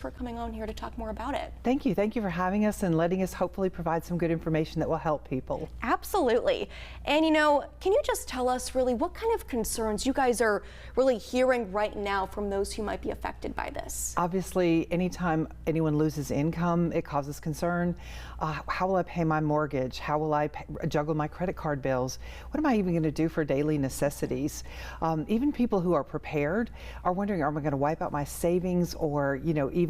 For coming on here to talk more about it. Thank you. Thank you for having us and letting us hopefully provide some good information that will help people. Absolutely. And can you just tell us really what kind of concerns you guys are really hearing right now from those who might be affected by this? Obviously, anytime anyone loses income, it causes concern. How will I pay my mortgage? How will I juggle my credit card bills? What am I even going to do for daily necessities? Even people who are prepared are wondering, am I going to wipe out my savings or,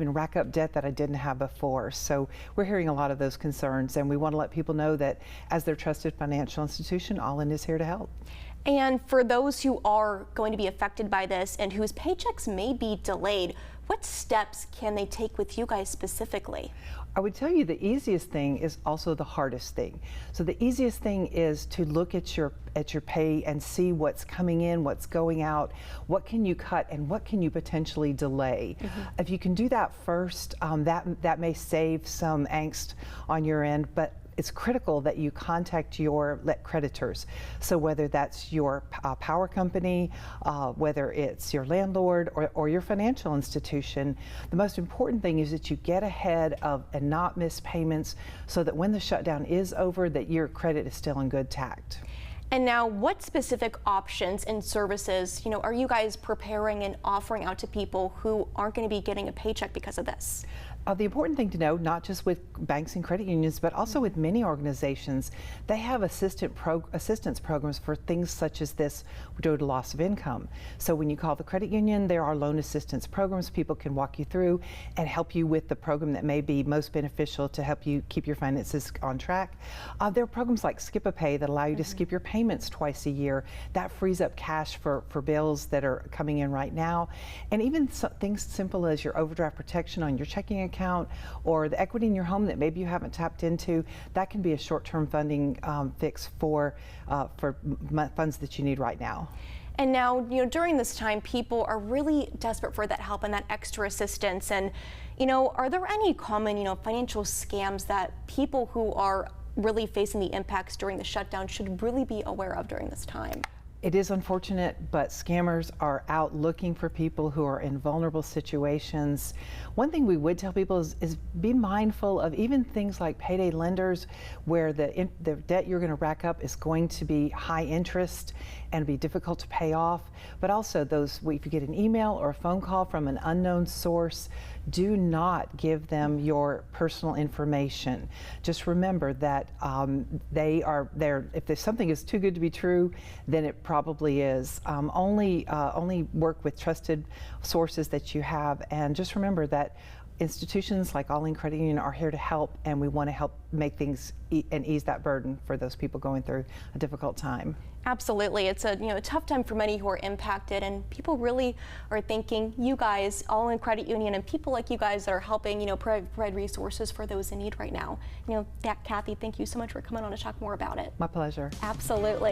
even rack up debt that I didn't have before? So we're hearing a lot of those concerns, and we want to let people know that as their trusted financial institution, All-In is here to help. And for those who are going to be affected by this and whose paychecks may be delayed, what steps can they take with you guys specifically? I would tell you the easiest thing is also the hardest thing. So the easiest thing is to look at your pay and see what's coming in, what's going out, what can you cut, and what can you potentially delay. If you can do that first, that may save some angst on your end, but it's critical that you contact your creditors. So whether that's your power company, whether it's your landlord or your financial institution, the most important thing is that you get ahead of and not miss payments so that when the shutdown is over, that your credit is still in good tact. And now, what specific options and services, are you guys preparing and offering out to people who aren't going to be getting a paycheck because of this? The important thing to know, not just with banks and credit unions, but also with many organizations, they have assistance programs for things such as this due to loss of income. So when you call the credit union, there are loan assistance programs. People can walk you through and help you with the program that may be most beneficial to help you keep your finances on track. There are programs like Skip-a-Pay that allow you to skip your payments twice a year. That frees up cash for bills that are coming in right now. And even things simple as your overdraft protection on your checking account or the equity in your home that maybe you haven't tapped into, that can be a short-term funding fix for funds that you need right now. And now, during this time, people are really desperate for that help and that extra assistance. And, are there any common, financial scams that people who are really facing the impacts during the shutdown should really be aware of during this time? It is unfortunate, but scammers are out looking for people who are in vulnerable situations. One thing we would tell people is be mindful of even things like payday lenders, where the debt you're going to rack up is going to be high interest and be difficult to pay off. But also if you get an email or a phone call from an unknown source, do not give them your personal information. Just remember that if something is too good to be true, then it probably is. Only work with trusted sources that you have, and just remember that institutions like All-In Credit Union are here to help, and we want to help make things and ease that burden for those people going through a difficult time. Absolutely. It's a tough time for many who are impacted, and people really are thanking you guys, All-In Credit Union, and people like you guys that are helping, provide resources for those in need right now. Kathy, thank you so much for coming on to talk more about it. My pleasure. Absolutely.